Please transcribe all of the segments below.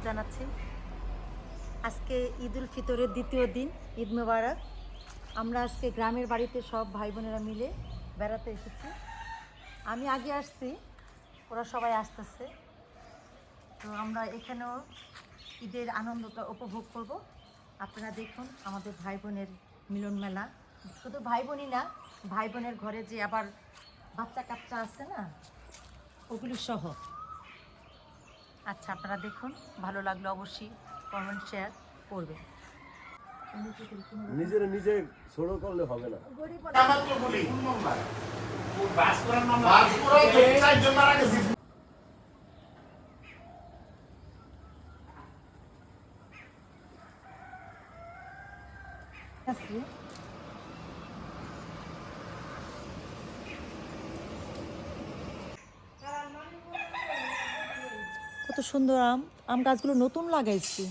জানাচ্ছি। আজকে ঈদ উল ফিতরের দ্বিতীয় দিন, ঈদ মোবারক। আমরা আজকে গ্রামের বাড়িতে সব ভাই বোনেরা মিলে বেড়াতে এসেছি। আমি আগে আসছি, ওরা সবাই আসতেছে। তো আমরা এখানেও ঈদের আনন্দটা উপভোগ করব। আপনারা দেখুন আমাদের ভাই বোনের মিলন মেলা। শুধু ভাই বোনই না, ভাই বোনের ঘরে যে আবার বাচ্চা কাচ্চা আছে না, ওগুলি সহ। আচ্ছা, আপনারা দেখুন, ভালো লাগলে অবশ্যই কমেন্ট শেয়ার করবেন। নিজের নিজে ছোট করলে হবে না। কত সুন্দর আম, আম গাছগুলো নতুন লাগাইছি।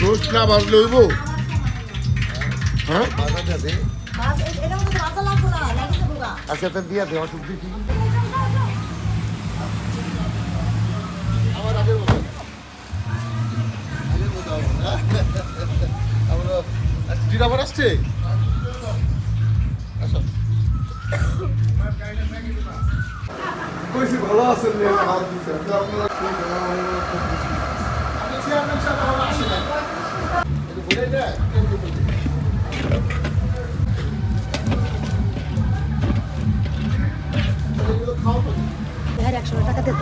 রোস্ট না ভাজলে হইব? হ্যাঁ আচ্ছা, তা দিয়া দে অসুখ দিচ্ছি। আমার আগের মতো আমরা জিরাবার আসছে। ভালো আছেন? হ্যাঁ, 100 টাকা দেব।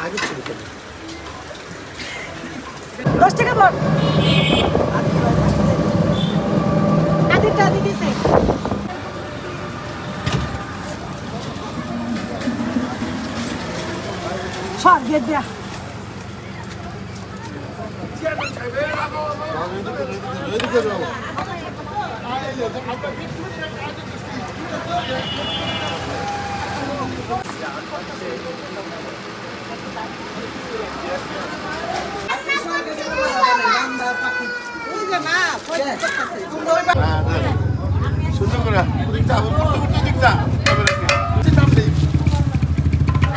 আগে ছিল 10 টাকা বল। আদিটা দিদিছে। সর গেট দেয়া। সুন্দর করে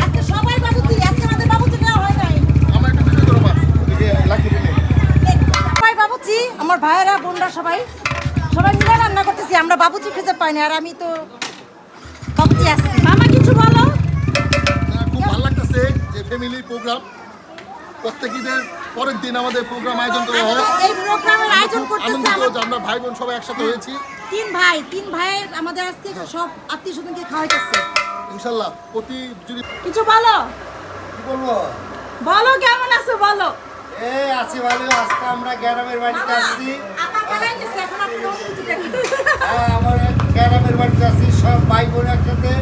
আজকে সবাই বাবুজি, আজকে আমাদের বাবুজি নেওয়া হয় নাই। আমার একটু ভিডিও করো, লাখি দিলে সবাই বাবুজি, আমার ভাইয়েরা বোনরা সবাই মিলে রান্না করতেছি। আমরা বাবুজি খুঁজে পাই না, আর আমি তো বাবুজি আসছি। মামা কিছু বলো। খুব ভালো লাগতেছে যে ফ্যামিলি প্রোগ্রাম। প্রত্যেক ঈদের পরের দিন আমাদের প্রোগ্রাম আয়োজন করা হয়। এই প্রোগ্রামের আয়োজন করতেছি আনন্দিত যে আমরা ভাই বোন সবাই একসাথে হয়েছি। তিন ভাইয়ের আমাদের আজকে সব আত্মীয় স্বজনকে খাওয়াইতেছে। ইনশাল্লাহ প্রতি যদি কিছু বলো। কি বলবো? বলো কেমন আছো বলো। এই আছি ভালো। আজকে আমরা গ্রামের বাড়িতে আসছি। আপা বানাইতেছে, এখন আপনি অনুমতি দেন। হ্যাঁ, আমার গ্রামের বাড়িতে আসছি। সব ভাই বোন একসাথে,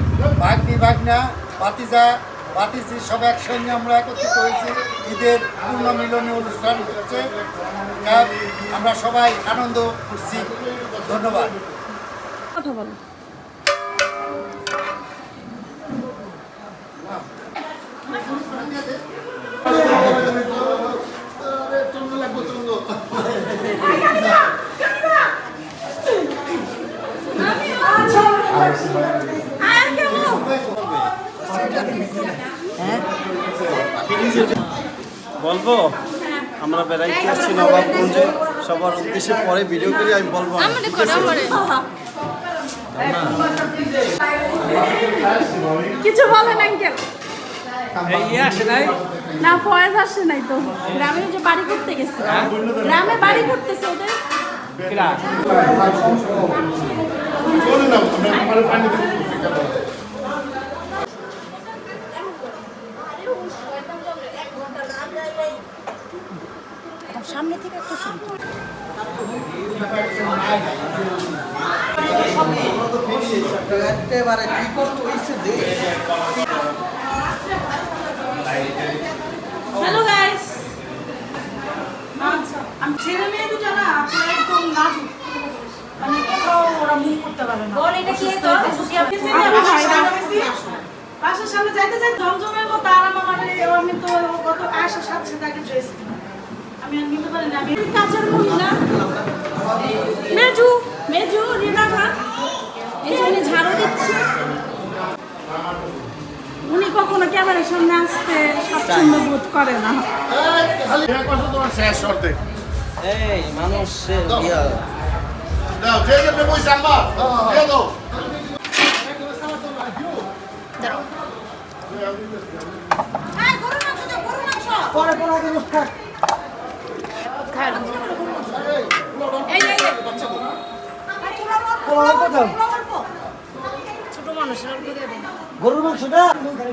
ভাগ্নি ভাগনা, ভাতিজা ভাতিজি সব একসঙ্গে আমরা একত্রিত হয়েছি। ঈদের পূর্ণ মিলনী অনুষ্ঠান হচ্ছে। আমরা সবাই আনন্দ করছি। ধন্যবাদ। কথা বলো। বলবো আমরা বেড়াইতে আসছি নবাবগঞ্জে সবার উদ্দেশ্যে পরে ভিডিও করে আমি বলবো কিছু বলেন আঙ্কেল না ফয়েজ আসে নাই তো গ্রামে যে বাড়ি করতে গেছে গ্রামে বাড়ি করতেছে ওদের সামনে থেকে একটা ছবি হ্যালো গাইস আমি ছেলে মেয়ে দুটো না পুরো একদম নাজুক মানে কোথাও ওরা মুভ করতে পারে না বল এটা কি তো বাসার সামনে যাইতে যাই জমজমের মতো আরাম আমার আমি তো গত আসার সাথে সাথে আগে ড্রেস আমি আর নিতে পারি না আমি কাছের মহিলা মেজু মেজু রিনা খান এই উনি ঝাড়ু দিচ্ছে উনি কখনো ক্যামেরার সামনে আসতে স্বাচ্ছন্দ্য বোধ করে না তোমার শেষ শর্তে এই মানুষ দাও যে যে পয়সা আম্মা দিয়ে দাও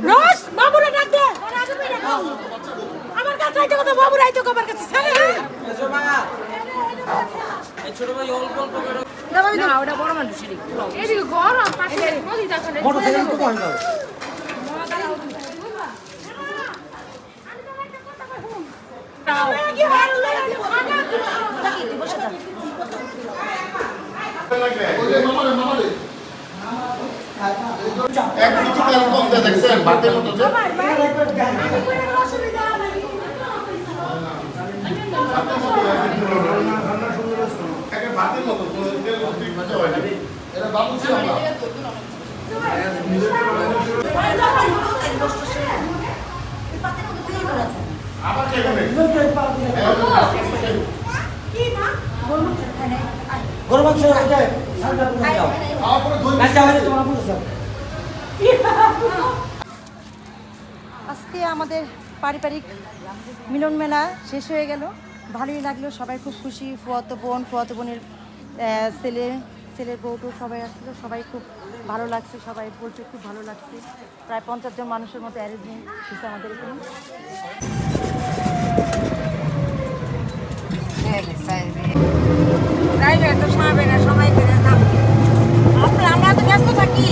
রোজ বাবুরে ডাক দে আমার কাছে আইতে কথা বাবুর আইতে কবার কাছে ছাড়ে না ওটা বড় মানুষেরই এদিকে গরম পাশে নদী দেখেন মোটরসাইকেল তো কই যাও এক কিছু কাল কম দিয়ে দেখছেন বাতের মতো যে বাতের মতো মজা হয় না এটা বাবু ছিল না আবার কে করে গরু মাংস আছে সালটা পুরো দাও কাঁচা হলে তোমরা বুঝছো আজকে আমাদের পারিবারিক মিলন মেলা শেষ হয়ে গেল ভালোই লাগলো সবাই খুব খুশি ফুয়াতো বোনের ছেলের বউটো সবাই আসলো সবাই খুব ভালো লাগছে সবাই বলছে খুব ভালো লাগছে প্রায় 50 জন মানুষের মতো অ্যারেঞ্জমেন্ট হয়েছে আমাদের এখানে আমরা তো ব্যস্ত থাকি